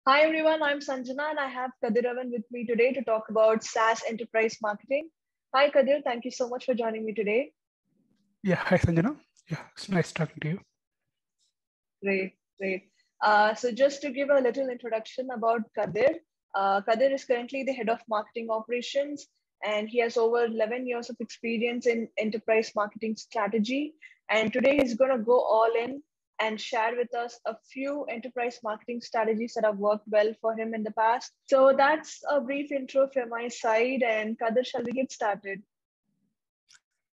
Hi everyone, I'm Sanjana and I have Kathiravan with me today to talk about SaaS enterprise marketing. Hi Kadir, thank you so much for joining me today. Yeah, hi Sanjana. Yeah, it's nice talking to you. Great, great. So just to give a little introduction about Kadir, Kadir is currently the head of marketing operations and he has over 11 years of experience in enterprise marketing strategy. And today he's going to go all in and share with us a few enterprise marketing strategies that have worked well for him in the past. So that's a brief intro from my side. And Kadir, shall we get started?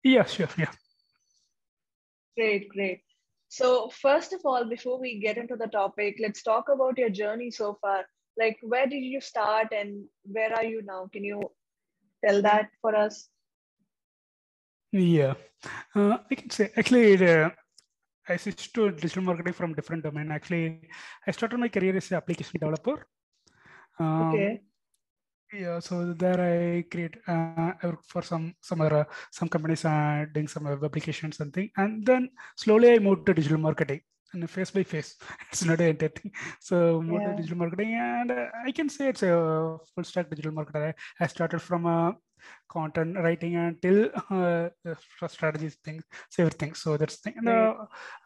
Yeah, sure. Yeah. Great, great. So, first of all, before we get into the topic, let's talk about your journey so far. Like, where did you start and where are you now? Can you tell that for us? Yeah. I can say actually, I switched to digital marketing from different domain. Actually, I started my career as an application developer. Um, Okay. yeah, so there I work for some companies doing some web applications and thing, and then slowly I moved to digital marketing. And phase by phase, it's not an entire thing. So moved to Yeah. digital marketing, and I can say it's a full stack digital marketer. I started from content writing until strategies things, so everything. So that's the thing. And Great.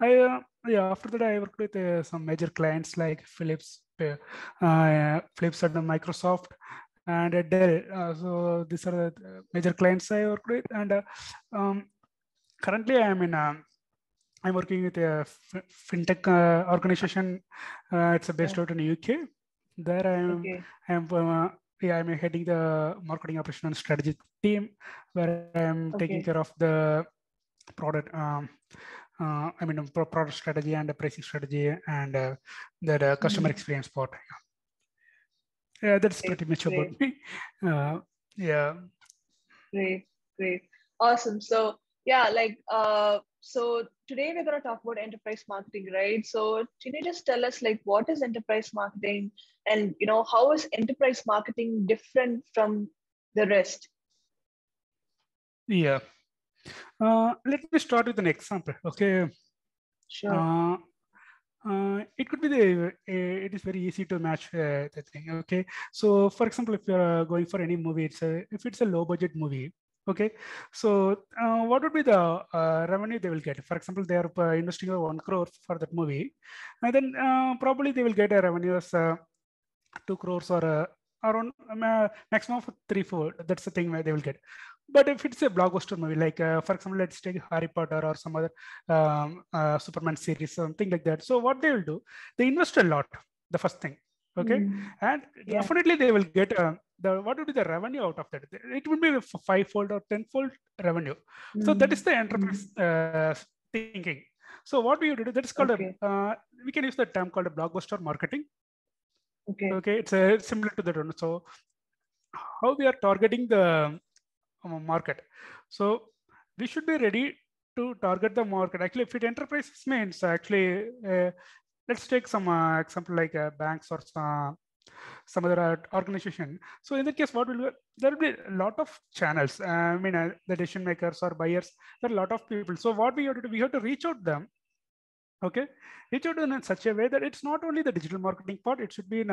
I yeah, after that I worked with some major clients like Philips and Microsoft and Dell. So these are the major clients I work with. And um, currently I'm working with a fintech organization. It's based Yeah. out in the UK. There Okay. I'm yeah, I'm heading the marketing operation and strategy team, where I'm taking care Okay. of the product. Product strategy and the pricing strategy and the customer Mhm. experience part. Yeah, that's Great. pretty much about Great. me. Uh, yeah. Great. Great. Awesome. So, yeah, so today we're going to talk about enterprise marketing, right? So, can you just tell us, like, what is enterprise marketing and, how is enterprise marketing different from the rest? Yeah. Let me start with an example. Okay. Sure. Uh, it could be it is very easy to match the thing. Okay. So, for example, if you're going for any movie, if it's a low budget movie. Okay. So, what would be the revenue they will get? For example, they are investing 1 crore for that movie, and then probably they will get a revenue as 2 crores or around maximum of 3 4. That's the thing where they will get. But if it's a blockbuster movie, like for example, let's take Harry Potter or some other Superman series, something like that. So what they will do, they invest a lot. The first thing, okay, Mm. and Yeah. definitely they will get the what would be the revenue out of that? It would be a fivefold or tenfold revenue. So that is Mm. the enterprise Mm. thinking. So what we do, that is called a Okay. we can use the term called a blockbuster marketing. Okay. Okay, it's similar to that one. So how we are targeting the market. So we should be ready to target the market. Actually, if it enterprises means actually, let's take some example like banks or some other organization. So in that case, there will be a lot of channels. The decision makers or buyers. There are a lot of people. So what we have to do, we have to reach out them. Okay, reach out in such a way that it's not only the digital marketing part; it should be in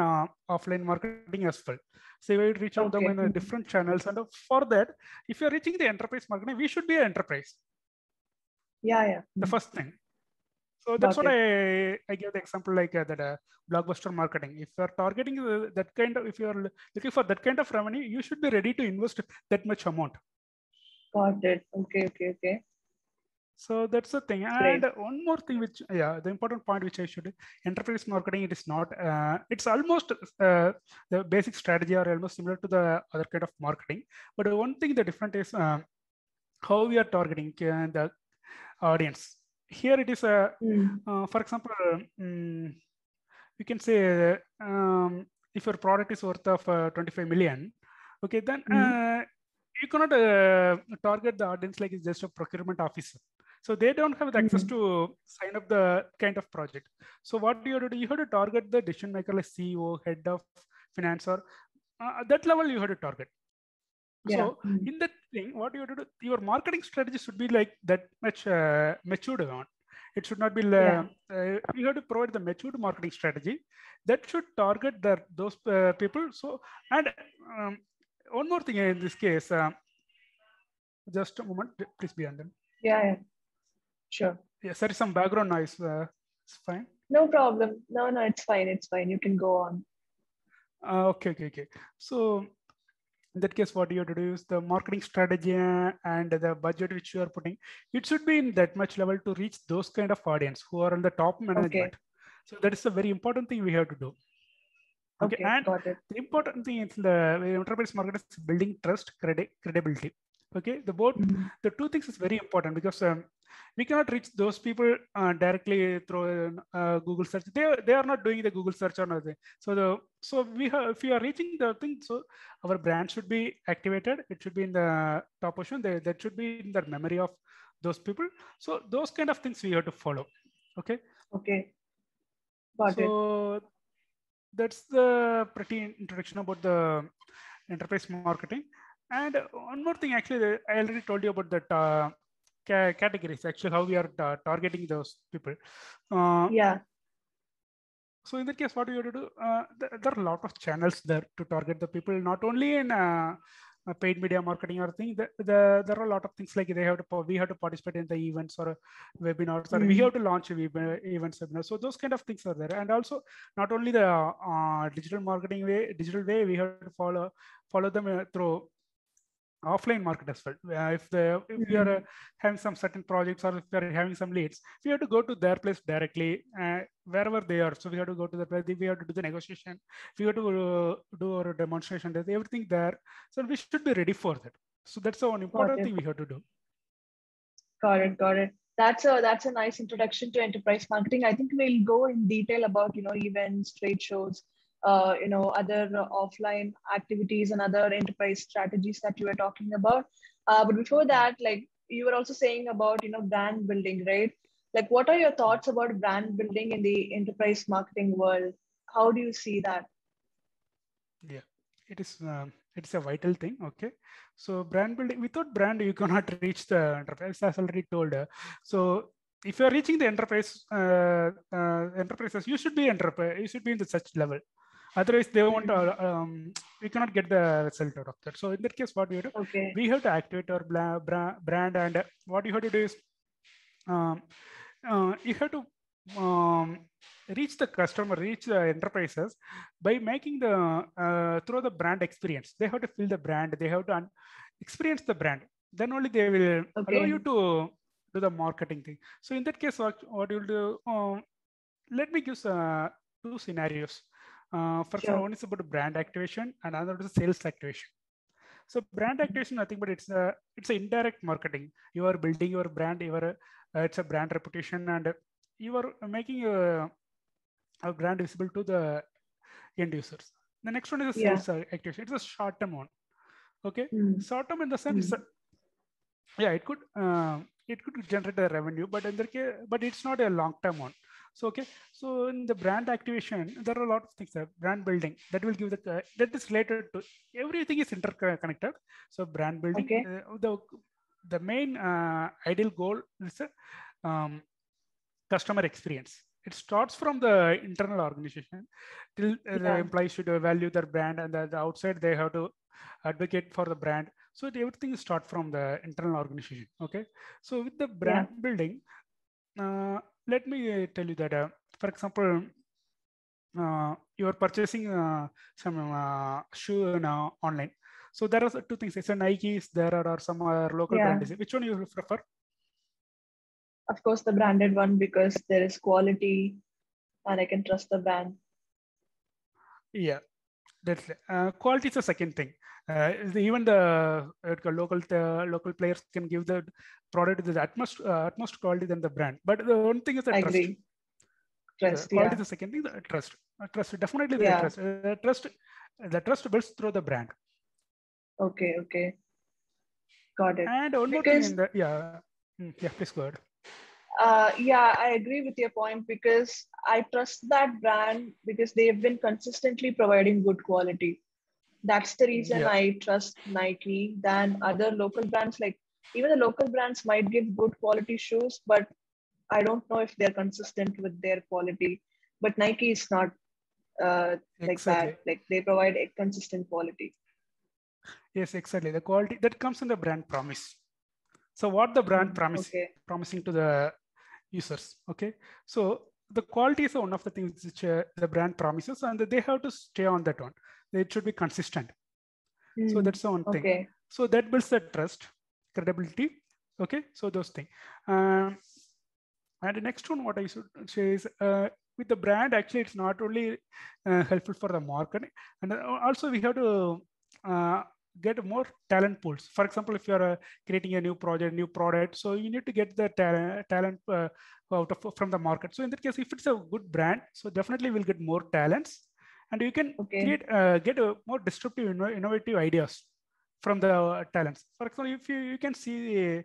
offline marketing as well. So we reach out them in Okay. different channels, and for that, if you're reaching the enterprise marketing, we should be an enterprise. Yeah. Yeah. The Mm. first thing. So that's Got what it. I gave the example like that blockbuster marketing. If you're targeting that kind of, if you're looking for that kind of revenue, you should be ready to invest that much amount. Got it. Okay. Okay. Okay. So that's the thing. And Great. one more thing, which yeah, the important point which I should enterprise marketing. It is not. It's almost the basic strategy or almost similar to the other kind of marketing. But one thing the different is how we are targeting the audience. Here it is a, Mm. for example, we can say if your product is worth of 25 million, okay, then Mm. you cannot target the audience like it's just a procurement officer. So they don't have the access Mm. to sign up the kind of project. So what do you have to do? You have to target the decision maker like CEO, head of finance, or at that level you have to target. Yeah. So Mm. in that thing, what you have to do, your marketing strategy should be like that much matured on. It should not be. Yeah. You have to provide the matured marketing strategy that should target those people. So, and um, one more thing in this case, just a moment, please be on them. Yeah, yeah. Sure. Yes, there is some background noise. It's fine. No problem. No, no, it's fine. It's fine. You can go on. Okay. So in that case, what you have to do is the marketing strategy and the budget which you are putting, it should be in that much level to reach those kind of audience who are on the top management. Okay. So that is a very important thing we have to do. Okay, Okay. and Got it. the important thing in the enterprise market is building trust, credibility. Okay, Mhm. the two things is very important because we cannot reach those people directly through Google search. They are not doing the Google search or nothing. So we have, if we are reaching the thing, so our brand should be activated. It should be in the top position. That should be in the memory of those people. So those kind of things we have to follow. Okay. Okay. Got it. So that's the pretty introduction about the enterprise marketing. And one more thing, actually, I already told you about that categories, actually, how we are targeting those people. Yeah. So in that case, what we have to do, there are a lot of channels there to target the people, not only in paid media marketing or thing. There are a lot of things like we have to participate in the events or webinars, or we have to launch events, webinars. So those kind of things are there. And also not only the digital way, we have to follow them through offline market as well. If we are having some certain projects, or if we are having some leads, we have to go to their place directly, wherever they are. So we have to go to the place, we have to do the negotiation, we have to do our demonstration, there's everything there. So we should be ready for that. So that's the one Got important it. thing we have to do. Got it. Got it. That's a nice introduction to enterprise marketing. I think we'll go in detail about events, trade shows, other offline activities and other enterprise strategies that you were talking about. But before that, like you were also saying about brand building, right? Like, what are your thoughts about brand building in the enterprise marketing world? How do you see that? Yeah, it's a vital thing. Okay, so brand building, without brand you cannot reach the enterprise, as already told. So if you are reaching the enterprises, you should be enterprise, you should be in the such level. Otherwise they won't we cannot get the result out of that. So in that case, what we do, Okay. we have to activate our brand. And what you have to do is um, you have to um, reach the customer, reach the enterprises by making the through the brand experience. They have to feel the brand, they have to experience the brand, then only they will allow you Okay. to do the marketing thing. So in that case, what you'll do, let me give two scenarios. For example, Sure. one is about brand activation and another is sales activation. So brand activation, nothing but it's a indirect marketing. You are building your brand, it's a brand reputation, and you are making a brand visible to the end users. The next one is a Yeah. sales activation. It's a short term one. Okay, Mm. short term in the sense, Mm. yeah, it could generate a revenue, but in the case, but it's not a long term one. So okay, so in the brand activation, there are a lot of things there. Brand building, that will give that is related to, everything is interconnected. So brand building, Okay. the main ideal goal is customer experience. It starts from the internal organization till the Yeah. employees should value their brand, and the outside they have to advocate for the brand. So everything start from the internal organization. Okay, so with the Yeah. brand building, uh, let me tell you that, for example, you are purchasing some shoe online. So there are two things. It's a Nike, there are some local Yeah. brand. Which one you prefer? Of course, the branded one because there is quality and I can trust the brand. Yeah, that's quality is the second thing. Even the local players can give the product the utmost quality than the brand. But the one thing is the I trust. agree. The Trust. quality is Yeah. the second thing. The trust. Trust, definitely the Yeah. trust. The trust builds through the brand. Okay. Okay. Got it. And one more thing Because in the, yeah, please go ahead. yeah, I agree with your point because I trust that brand because they've been consistently providing good quality. That's the reason Yeah, I trust Nike than other local brands. Like even the local brands might give good quality shoes, but I don't know if they're consistent with their quality, but Nike is not like that. Exactly. Like they provide a consistent quality. Yes, exactly. The quality that comes in the brand promise. So what the brand Okay. promising to the users. Okay. So the quality is one of the things which the brand promises, and they have to stay on that one. It should be consistent. So that's the one thing. Okay. So that builds the trust, credibility. Okay. So those things. And the next one, what I should say is with the brand, actually, it's not only helpful for the market, and also we have to get more talent pools. For example, if you're creating a new project, new product, so you need to get the talent out of from the market. So in that case, if it's a good brand, so definitely we'll get more talents, and you can Okay. create get a more disruptive, innovative ideas from the talents. For example, if you can see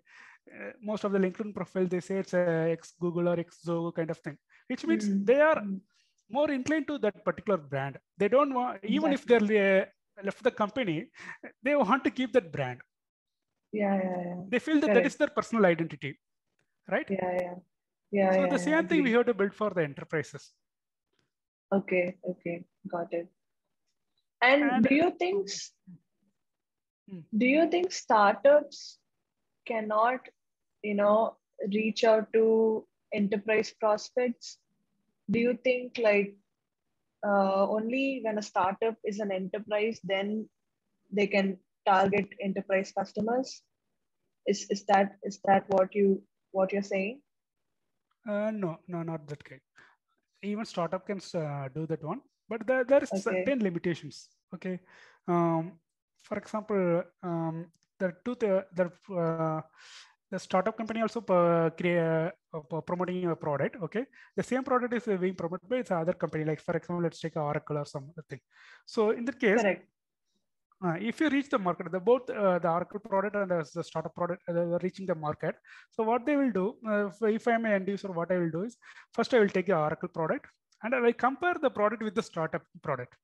most of the LinkedIn profile, they say it's a ex Google or ex Zoho kind of thing, which means they are more inclined to that particular brand. They don't want, even if Exactly. they're left the company, they want to keep that brand. Yeah. They feel that that is Correct. their personal identity, right? So the Yeah. same thing we Agree. have to build for the enterprises. Okay. Got it. And And do you think startups cannot, you know, reach out to enterprise prospects? Do you think like only when a startup is an enterprise, then they can target enterprise customers? Is that what you're saying? no, not that kind. Even startup can do that one, but there is Okay. certain limitations. Okay, um, for example, the startup company also promoting a product. Okay, the same product is being promoted by its other company. Like for example, let's take Oracle or some other thing. So in that case, Correct. if you reach the market, both the Oracle product and the startup product, they're reaching the market. So what they will do, if I'm an end user, what I will do is first I will take the Oracle product and I will compare the product with the startup product.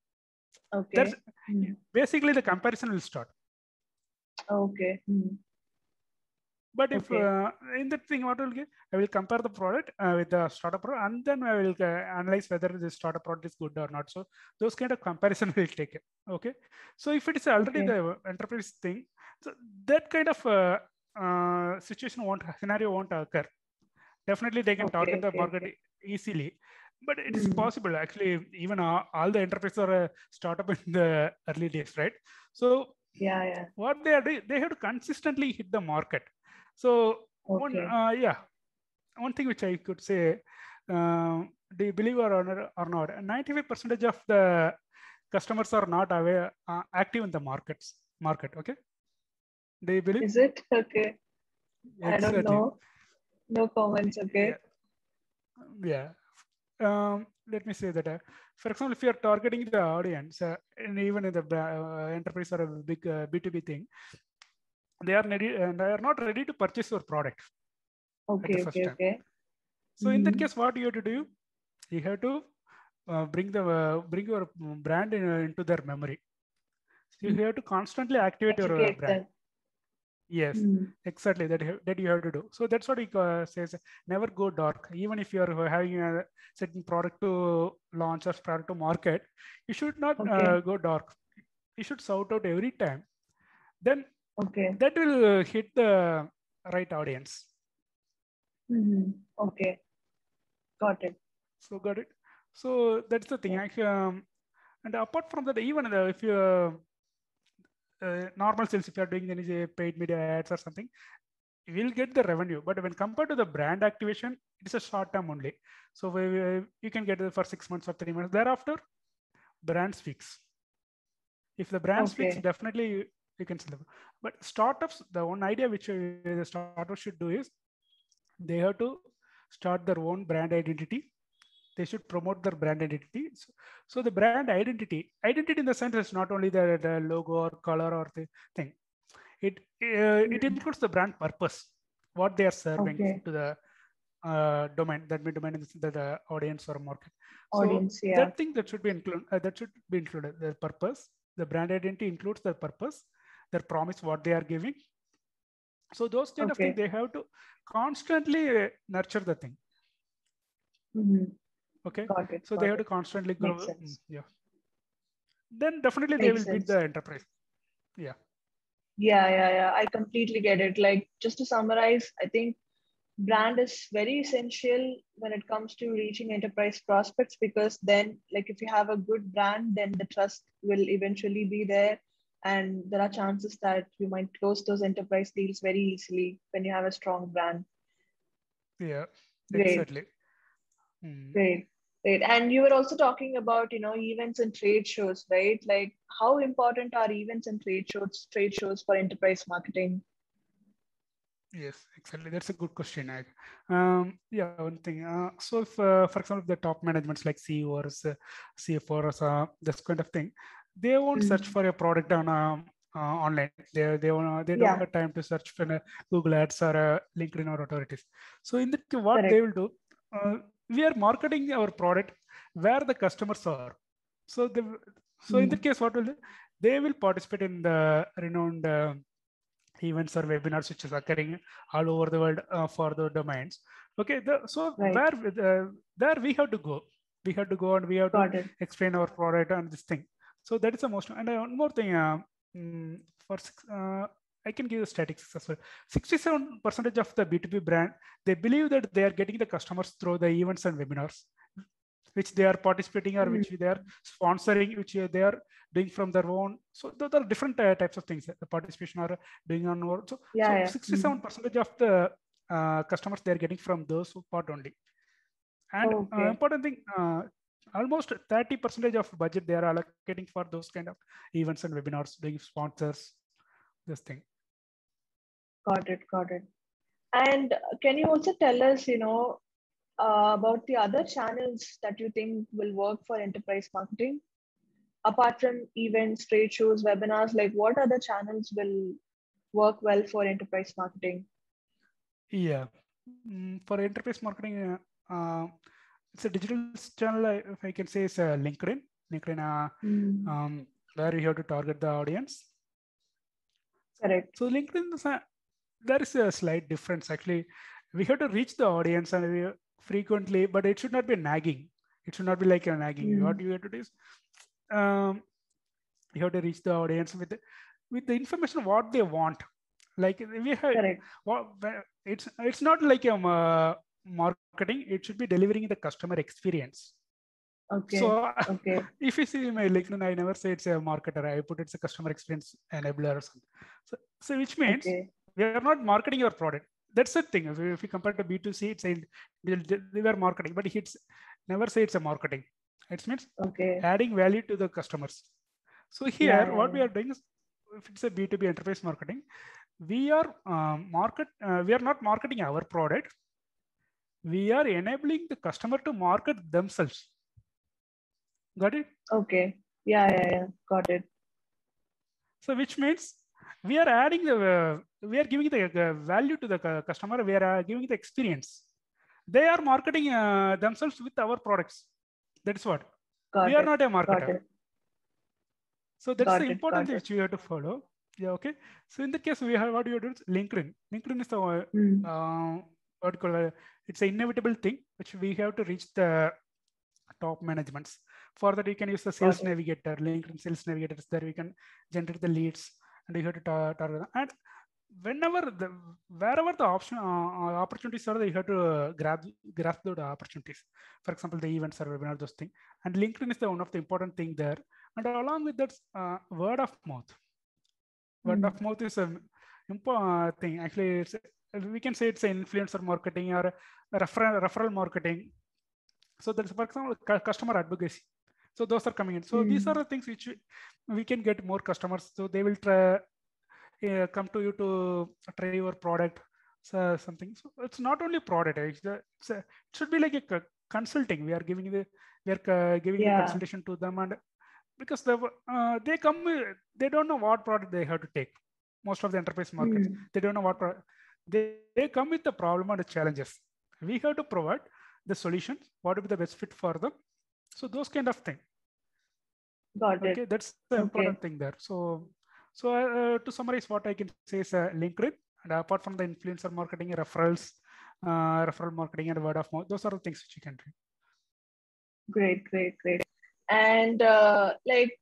That's Okay. basically the comparison will start. Okay. But if Okay. in that thing, what will get, I will compare the product with the startup product, and then I will analyze whether the startup product is good or not. So those kind of comparison will take it. Okay. So if it is already Okay. the enterprise thing, so that kind of scenario won't occur. Definitely, they can target the market Okay. easily. But it is possible actually. Even all the enterprises are a startup in the early days, right? So Yeah. what they are doing, they have to consistently hit the market. So Okay. one thing which I could say, do you believe or not? 95% of the customers are not aware active in the market. Okay, do you believe? Is it? Okay. I don't Exactly. know. No comments. Yeah, Okay. yeah. Let me say that. For example, if you are targeting the audience, and even in the enterprise or a big B2B thing, they are not ready to purchase your product at the first time. Okay. So in that case, what you have to do? You have to bring your brand into their memory. So you have to constantly activate your Educate brand. them. Yes, exactly. That you have to do. So that's what he says. Never go dark. Even if you are having a certain product to launch or product to market, you should not Okay. go dark. You should shout out every time. Then Okay. that will hit the right audience. Okay. Got it. So got it. So that's the thing. Yeah. Actually, and apart from that, even if you normal sales, if you are doing any paid media ads or something, you will get the revenue. But when compared to the brand activation, it's a short term only. So you can get it for 6 months or 3 months. Thereafter, brand speaks. If the brand speaks, Okay. definitely you can sell them. But startups, the one idea which the startups should do is they have to start their own brand identity. They should promote their brand identity. So the brand identity in the sense is not only the logo or color or the thing. It includes the brand purpose, what they are serving Okay. to the domain, that may domain is the audience or market. So Audience. Yeah. that thing that should be included. That should be included. The purpose, the brand identity includes their purpose, their promise, what they are giving. So those kind of things Okay. they have to constantly nurture the thing. Mm-hmm. Okay, Got it. so they Got have to it. constantly Makes grow. sense. Yeah, then definitely they Makes will beat sense. the enterprise. Yeah. Yeah. I completely get it. Like, just to summarize, I think brand is very essential when it comes to reaching enterprise prospects, because then, like, if you have a good brand, then the trust will eventually be there, and there are chances that you might close those enterprise deals very easily when you have a strong brand. Yeah, Great. exactly. Mm. Great. Great. And you were also talking about, events and trade shows, right? Like, how important are events and trade shows for enterprise marketing? Yes, exactly. That's a good question. Yeah, one thing. So, if, for example, the top managements like CEO or CFO or this kind of thing, they won't search Mm. for a product on online. They don't Yeah, have time to search for Google Ads or LinkedIn or whatever it is. So, in that, what they correct. will do, uh, we are marketing our product where the customers are. So, so in that Mm. case, what will they? They will participate in the renowned. Events or webinars which is occurring all over the world for the domains. Okay, so Right. where there we have to go. We have to go and we have to Got it. explain our product and this thing. So that is the most. And one more thing, for I can give a statistics as well. 67% of the B2B brand, they believe that they are getting the customers through the events and webinars which they are participating or Mm. which they are sponsoring, which they are doing from their own. So there are different types of things, the participation or doing on work. So Yeah. 67% of the customers they are getting from those part only. And Okay. important thing, almost 30% of budget they are allocating for those kind of events and webinars, doing sponsors, this thing. Got it. Got it. And can you also tell us, about the other channels that you think will work for enterprise marketing? Apart from events, trade shows, webinars, like, what other channels will work well for enterprise marketing? Yeah. For enterprise marketing, it's a digital channel, if I can say, is LinkedIn. LinkedIn, Mm. um, where you have to target the audience. Correct. So LinkedIn, there is a slight difference actually. We have to reach the audience and frequently, but it should not be nagging. It should not be like a nagging. What Mm. you have to do is, um, you have to reach the audience with the information what they want. Like we have, Correct. it's not like marketing. It should be delivering the customer experience. Okay. So Okay. if you see my LinkedIn, I never say it's a marketer. I put it's a customer experience enabler or something. So which means Okay. we are not marketing your product. That's the thing. If you compare to B2C, it's a they were marketing, but it's never say it's a marketing. It means Okay. adding value to the customers. So here, what we Yeah. are doing is, if it's a B2B enterprise marketing, we are we are not marketing our product. We are enabling the customer to market themselves. Got it? Okay. Yeah. Got it. So which means we are adding the we are giving the value to the customer. We are giving the experience. They are marketing themselves with our products. That is what we Got are it. not a Got marketer. it. So that's the Got it. important Got thing it. which we have to follow. Yeah. Okay. So in the case we have what you do is LinkedIn. LinkedIn is the Mm. what you call it's an inevitable thing which we have to reach the top managements. For that, you can use the Got sales it. navigator, LinkedIn sales navigator is there. We can generate the leads and you have to target them. And wherever the opportunities are, you have to grasp those opportunities. For example, the events or webinar, those things. And LinkedIn is the one of the important thing there. And along with that, word of mouth. Word Mm. of mouth is a important thing. Actually, we can say it's an influencer marketing or a referral marketing. So there's, for example, customer advocacy. So those are coming in. So these are Mm. the things which we can get more customers. So they will try come to you to try your product. So something. So it's not only product. It should be like a consulting. We are giving the Yeah. consultation to them, and because they come, they don't know what product they have to take. Most of the enterprise markets, Mm. they don't know what product. They come with the problem and the challenges. We have to provide the solutions. What would be the best fit for them? So those kind of thing. Got Okay, it. that's the important Okay. thing there. So to summarize, what I can say is LinkedIn, and apart from the influencer marketing referrals, referral marketing and word of mouth. Those are the things which you can do. Great, great, great. And like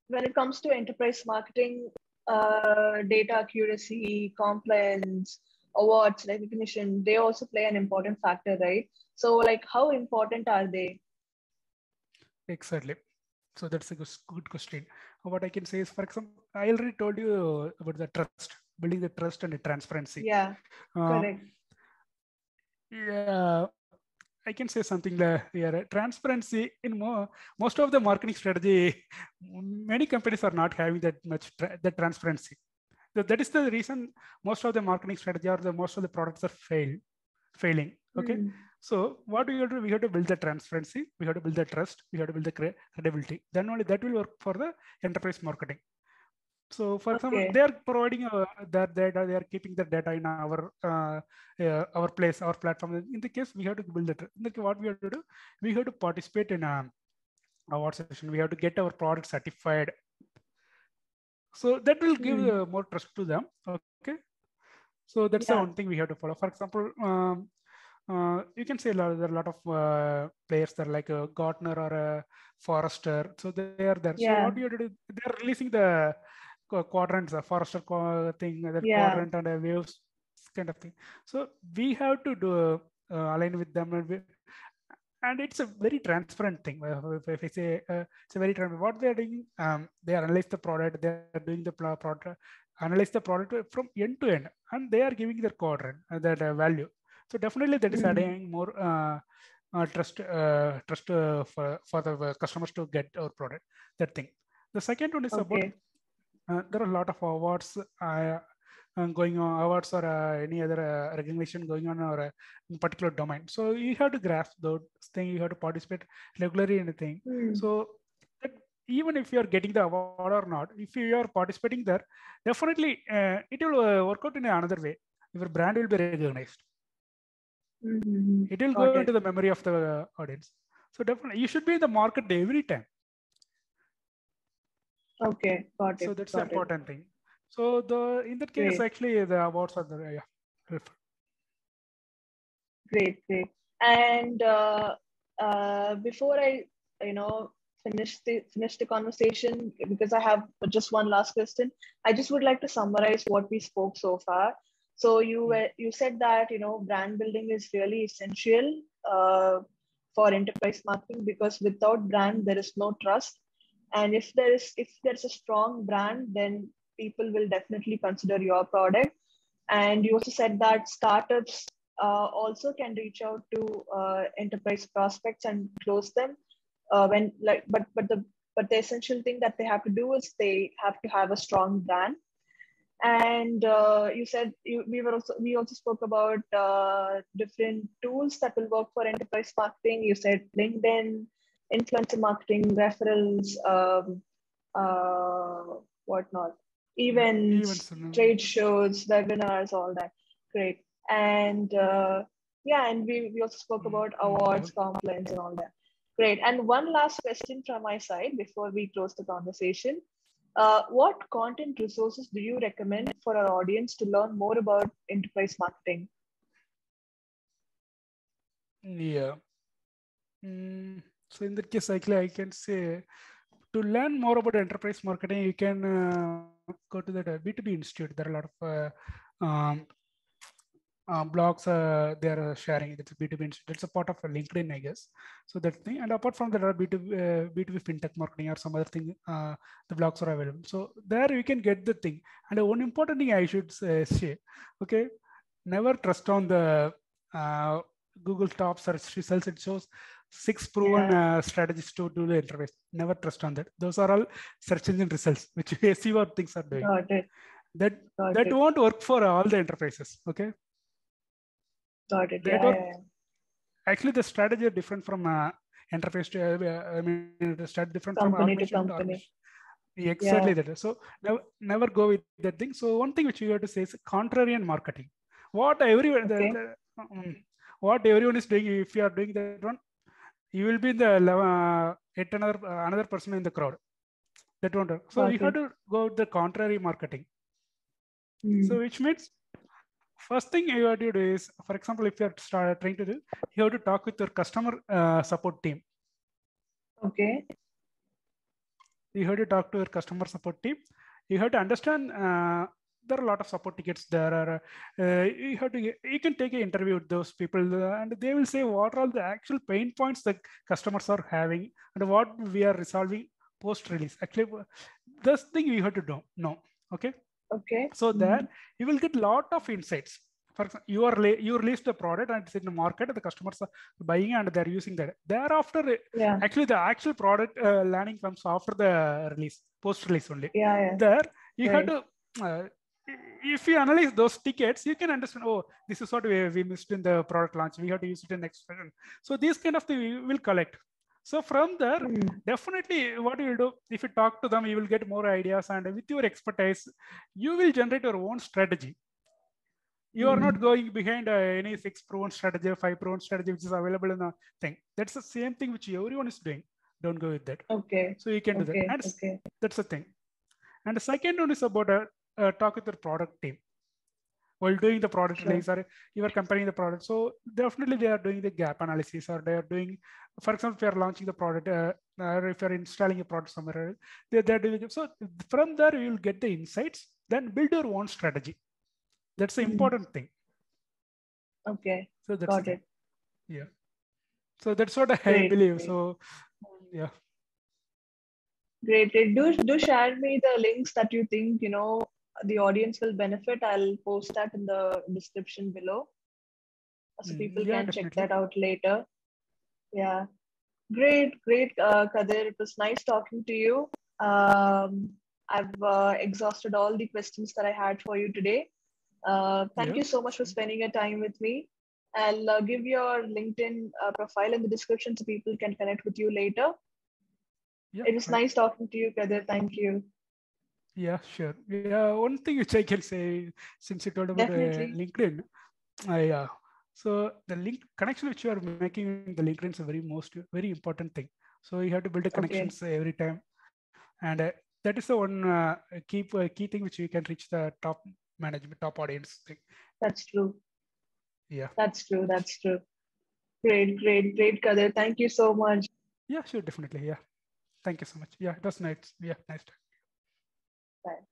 when it comes to enterprise marketing, data accuracy, compliance, awards, recognition, they also play an important factor, right? So like how important are they? Exactly. So that's a good question. What I can say is, for example, I already told you about the trust, building the trust and the transparency. Yeah, Uh, correct. yeah, I can say something that yeah, transparency in most of the marketing strategy, many companies are not having that much the transparency. So that is the reason most of the marketing strategy or the most of the products are failing. Okay. Hmm. So what we have to do, we have to build the transparency, we have to build the trust, we have to build the credibility. Then only that will work for the enterprise marketing. So, for example, Okay. they are providing that data, they are keeping the data in our place, our platform. In the case, we have to build it. In the case, what we have to do, we have to participate in a award session. We have to get our product certified. So that will give Hmm. more trust to them. Okay. So that's the one Yeah. thing we have to follow. For example, you can say there are a lot of players that are like a Gartner or a Forrester. So they are there. So what Yeah. you have to do, they are releasing the quadrants, a Forrester thing, that Yeah. quadrant and a waves kind of thing. So we have to do align with them, and it's a very transparent thing. If I say it's a very transparent, what they are doing, they analyze the product, they are doing the product, analyze the product from end to end, and they are giving their quadrant that value. So definitely that is Hmm. adding more trust for the customers to get our product. That thing. The second one is about Okay. there are a lot of awards going on, awards or any other recognition going on or in particular domain. So you have to grasp those things. You have to participate regularly in a thing. Hmm. So that even if you are getting the award or not, if you are participating there, definitely it will work out in another way. Your brand will be recognized. Mm-hmm. It will go Got into it. the memory of the audience. So definitely you should be in the market every time. Okay. Got So it. that's the Got it. important thing. So the in that case, Great. actually, the awards are the yeah. Great. Great. And before I, you know, finish the conversation, because I have just one last question, I just would like to summarize what we spoke so far. So you said that brand building is really essential for enterprise marketing, because without brand there is no trust, and if there's a strong brand, then people will definitely consider your product. And you also said that startups also can reach out to enterprise prospects and close them when like but the essential thing that they have to do is they have to have a strong brand. And you said we also spoke about different tools that will work for enterprise marketing. You said LinkedIn, influencer marketing, referrals, whatnot, events, Events. trade shows, webinars, all that. Great. And yeah, and we also spoke about awards, compliance, and all that. Great. And one last question from my side before we close the conversation. What content resources do you recommend for our audience to learn more about enterprise marketing? Yeah. So in that case, actually, I can say to learn more about enterprise marketing, you can go to the B2B Institute. There are a lot of blogs they are sharing. That's a B2B Institute. It's a part of a LinkedIn, I guess. So that's the thing. And apart from that, there are B2B fintech marketing or some other thing. The blogs are available. So there you can get the thing. And one important thing I should say, okay, never trust on the Google top search results. It shows 6 proven Yeah, strategies to do the interface. Never trust on that. Those are all search engine results, which SEO things are doing. got it, That got that it, won't work for all the enterprises. Okay, got it. that Yeah, work yeah, yeah. actually the strategy are different from enterprise to I mean the strategy different from Company to organization to company. organization. Exactly Yeah. that. So never go with that thing. So one thing which you have to say is contrarian marketing. What everyone Okay. what everyone is doing, if you are doing that one, you will be in the yet another person in the crowd. That won't work. So you Got have it. to go with the contrary marketing. Hmm. So which means first thing you have to do is, for example, if you're trying to do, you have to talk with your customer support team. Okay. You have to talk to your customer support team. You have to understand there are a lot of support tickets. There are you can take an interview with those people, and they will say what are all the actual pain points that customers are having and what we are resolving post release. Actually, this thing you have to know. Okay. Okay. So there you will get a lot of insights. For example, you release the product and it's in the market, and the customers are buying and they're using that. Thereafter, Yeah. actually the actual product landing comes after the release, post release only. Yeah. There you have Right. to. If you analyze those tickets, you can understand. Oh, this is what we missed in the product launch. We have to use it in next version. So these kind of thing we will collect. So from there, definitely what you will do, if you talk to them, you will get more ideas, and with your expertise, you will generate your own strategy. You are not going behind any 6 proven strategy or 5 proven strategy which is available in a thing. That's the same thing which everyone is doing. Don't go with that. Okay. So you can do that. And that's the thing. And the second one is about talk with your product team while doing the product release, or you are comparing the product. So definitely they are doing the gap analysis, or they are doing, for example, if you are launching the product, or if you're installing a product somewhere, they're doing it. So from there you will get the insights, then build your own strategy. That's the important thing. Okay. So that's Got it. Yeah. So that's what I believe. So yeah. Great. Do share me the links that you think, the audience will benefit. I'll post that in the description below, so people can definitely check that out later. Yeah. Great, Kathir. It was nice talking to you. I've exhausted all the questions that I had for you today. Thank you so much for spending your time with me. I'll give your LinkedIn profile in the description so people can connect with you later. It was nice talking to you, Kathir. Thank you. Yeah, sure. Yeah, one thing which I can say, since you told about LinkedIn, yeah. So the link connection which you are making in the LinkedIn is a very important thing. So you have to build the connections every time, and that is the one key thing which you can reach the top management, top audience thing. That's true. Yeah. That's true. Great, Kathir. Thank you so much. Yeah, sure, definitely. Yeah. Thank you so much. Yeah, it was nice. Yeah, nice. Bye.